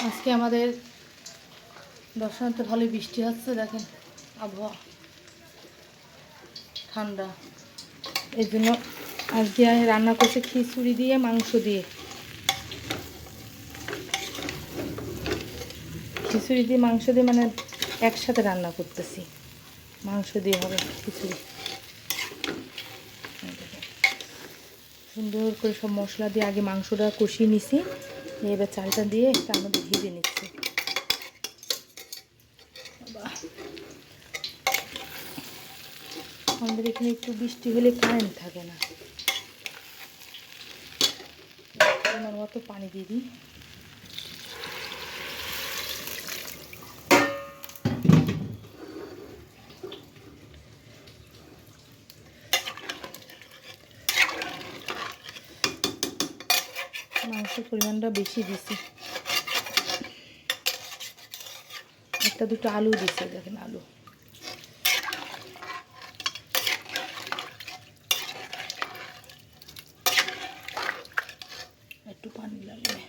আজকে আমাদের দর্শনাতে ভালোই বৃষ্টি হচ্ছে, দেখেন আবহাওয়া ঠান্ডা। এই জন্য আজকে রান্না করছে খিচুড়ি দিয়ে মাংস দিয়ে। খিচুড়ি দিয়ে মাংস দিয়ে মানে একসাথে রান্না করতেছি। মাংস দিয়ে হবে খিচুড়ি। সুন্দর করে সব মশলা দিয়ে আগে মাংসটা কষিয়ে নিছি, এবার চালটা দিয়ে তার মধ্যে ভেজে নিচ্ছি। আমাদের এখানে একটু বৃষ্টি হলে কারেন্ট থাকে না। আমার মতো পানি দিয়ে দিই। মাংসের পরিমাণটা বেশি দিছি, একটা দুটো আলু দিছি, দেখেন আলু। একটু পানি লাগবে।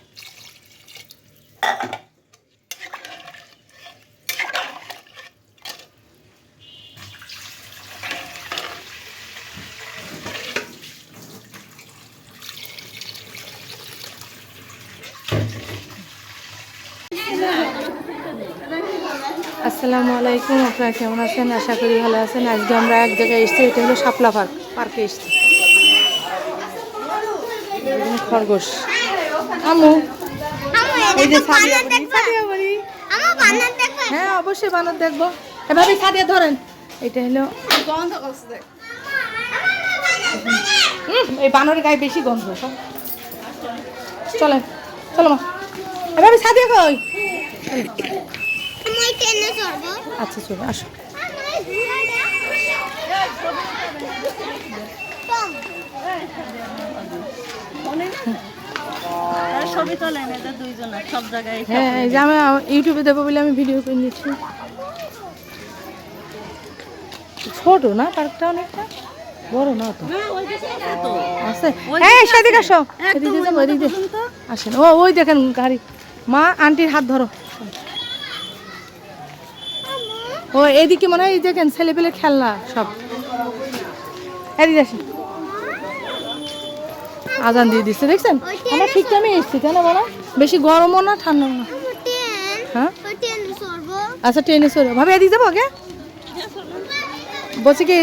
আসসালামু আলাইকুম, আপনারা কেমন আছেন? আশা করি ভালো আছেন। আজকে আমরা এক জায়গায় এসেছি, এটা হলো শাপলা পার্কে এসেছি। খরগোশ আমু, এই যে সাদিয়া বাড়ি। হ্যাঁ অবশ্যই বানর দেখবো। এভাবে সাদিয়া ধরেন। এটা হলো এই বানরের গায়ে বেশি গন্ধ। চলেন চলো মা, এভাবে সাদিয়া কই। আচ্ছা চলো আসো। হ্যাঁ এই যে আমি ইউটিউবে দেবো বলে আমি ভিডিও করে নিচ্ছি। ছোট না পার্কটা, অনেকটা বড় না তো আছে। হ্যাঁ সেদিকে আসো, এদিকে যাবো, এদিকে আসেন। ও ওই দেখেন গাড়ি। মা আন্টির হাত ধরো। ও এদিকে মনে হয় এই দেখেন ছেলে পেলে খেলনা সব। এদিকে আসেন। আজান দিয়ে দিচ্ছে দেখছেন। আমরা ঠিক টাইমে এসছি, কেন বলো? বেশি গরমও না ঠান্ডাও না। হ্যাঁ আচ্ছা ট্রেনে চড়বো। ভাবে এদিকে যাবো আগে বলছি কি।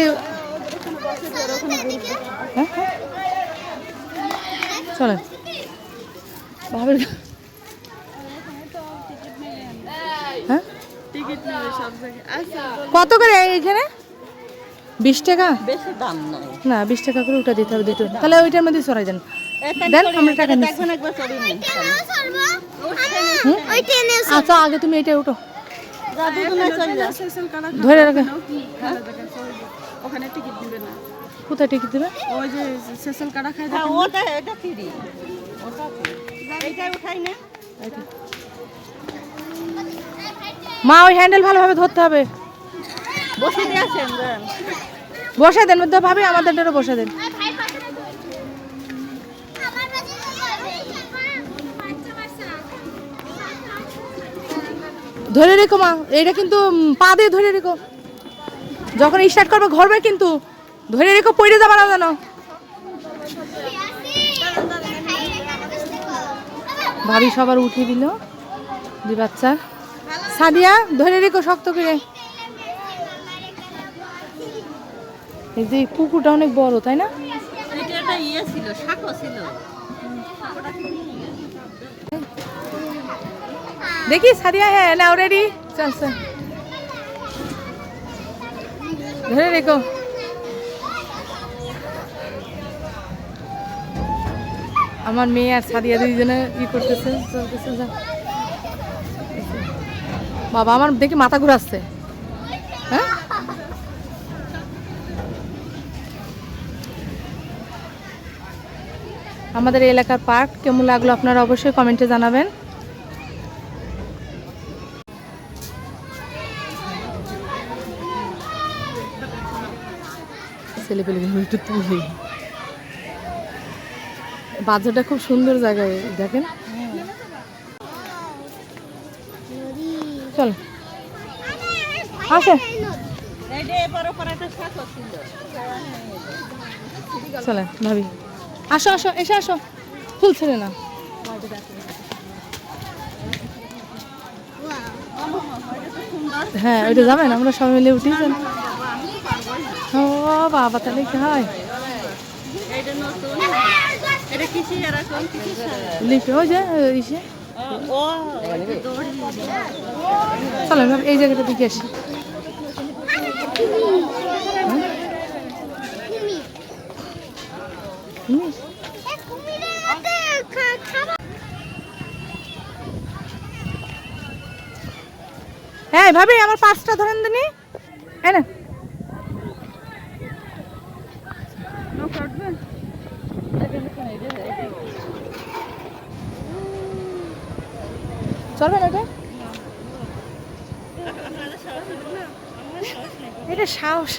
হ্যাঁ চলেন ভাবে। হ্যাঁ কত করে এইখানে? 20 টাকা? বেশি দাম নয় না, 20 টাকা করে ওটা দিতে হবে দুটো। তাহলে ওইটার মধ্যে চড়াই দেন, দেন আমরা টাকা নিচ্ছি। আচ্ছা আগে তুমি এটা উঠো, ধরে রাখে। ওখানে টিকিট দিবে না। কোথায় টিকিট দিবে? ওই যে সেশন কাটা খাই, ওটা এটা ফ্রি, ওটা এইটা উঠাই না। মা ওই হ্যান্ডেল ভালোভাবে ধরতে হবে। বসে দিয়েছেন, বসে দেন মধ্যে ভাবে, আমাদেরটারও বসে দেন। ধরে রেখো মা, এইটা কিন্তু পা দিয়ে ধরে রেখো। যখন স্টার্ট করবে ঘরবে কিন্তু ধরে রেখো, পড়ে যাবে না জানো। ভাবি সবার উঠিয়ে দিল দুই বাচ্চা। সাদিয়া ধরে রেখো শক্ত করে। এই যে পুকুরটা অনেক বড় তাই না? দেখি সাদিয়া। হ্যাঁ নাও রেডি, চলছে। ধরে রেখো। আমার মেয়ে আর সাদিয়া দুইজনে ই করতেছে, চলতেছে। বাবা আমার দেখি মাথা ঘুরাচ্ছে। হ্যাঁ আমাদের এলাকার পার্ক কেমন লাগলো আপনারা অবশ্যই কমেন্টে জানাবেন। বাজারটা খুব সুন্দর জায়গায় দেখেন। চল আসে চলেন ভাবি, আসো আসো, এসে আসো, ফুল ছেড়ে না। হ্যাঁ ওইটা যাবেন, আমরা সবাই মিলে উঠি। ও বাবা, তাহলে কি হয়? লিফে ওই যে ইসে। চলেন ভাবি, এই জায়গাটা দিকে আসি। হ্যাঁ ভাবি, আমার 5টা ধরেন দিনি। হ্যাঁ না চলবে না এটা সাহস।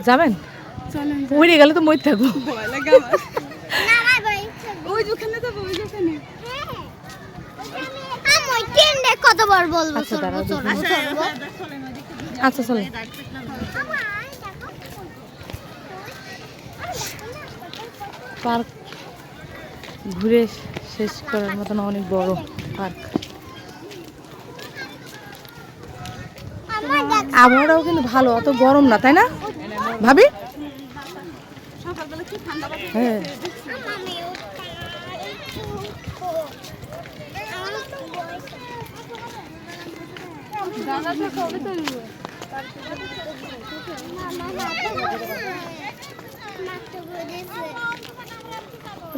যাবেন? উড়ে গেলে তো মই থাকবো। কতবার বলবো? আচ্ছা চলো। পার্ক ঘুরে শেষ করার মতন অনেক বড় পার্ক। আবহাওয়াটাও কিন্তু ভালো, অত গরম না, তাই না ভাবি? হ্যাঁ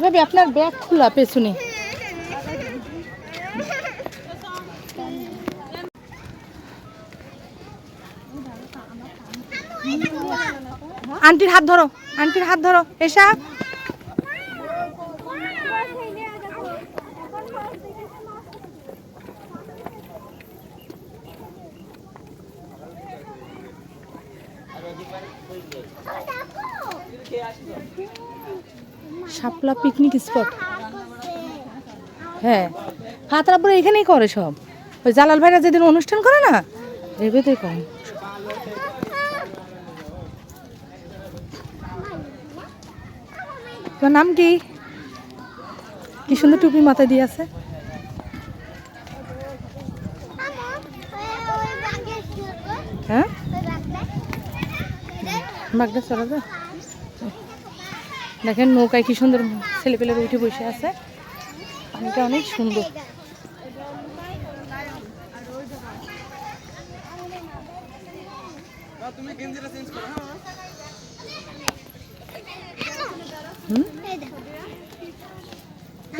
ভাবি, আপনার ব্যাগ খোলা পেছনে। আন্টির হাত ধরো, আন্টির হাত ধরো, এসা। শাপলা পিকনিক স্পট। হ্যাঁ হাতরাপুরে এখানেই করে সব। ওই জালাল ভাইরা যেদিন অনুষ্ঠান করে না, এর ভেতরে করে। তোর নাম কি? কি সুন্দর টুপি মাথায় দিয়ে আছে। হ্যাঁ বাগদা চলা যায়। দেখেন নৌকায় কি সুন্দর ছেলেপেলের উঠে বসে আছে, পানিটা অনেক সুন্দর।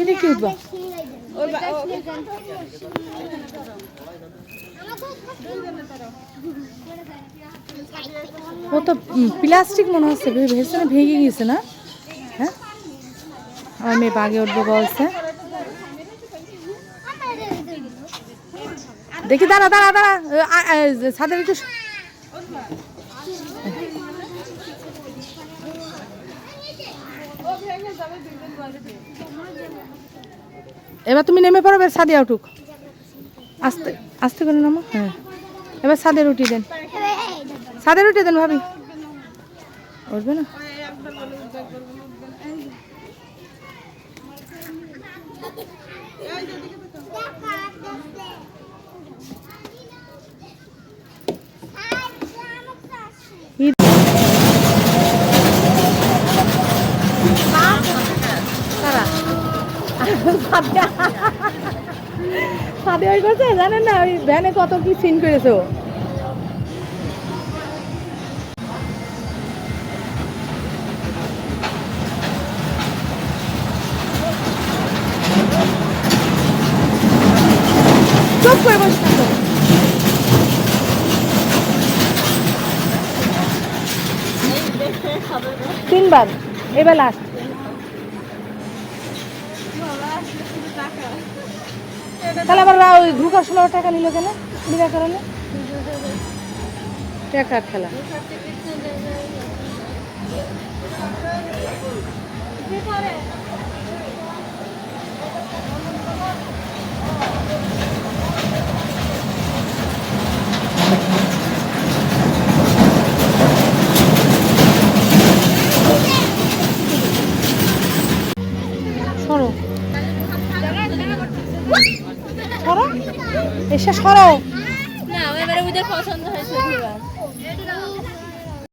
এটা কি উঠবা? ও তো প্লাস্টিক মনে হচ্ছে, ভেসে ভেঙে গেছে না? হ্যাঁ আমার মেয়ে বাগে উঠবো বলছে। দেখি দাঁড়া দাঁড়া দাঁড়া, ছাদের একটু। এবার তুমি নেমে পড়ো, এবার ছাদে উঠুক, আস্তে আস্তে করে নামো। হ্যাঁ এবার ছাদে উঠিয়ে দেন, ছাদে উঠিয়ে দেন ভাবি, উঠবে না। ছাদে ওই করছে, জানেন না ওই ভ্যানে কত কি সিন করেছে। চুপ করে বসে থাকো। তিনবার, এবার লাস্ট। তাহলে আবার ওই ঢুকার সময় টাকা নিল কেন বিনা কারণে টাকার খেলা সরো সরো এসে সরো না এবারে ওদের পছন্দ হয়েছে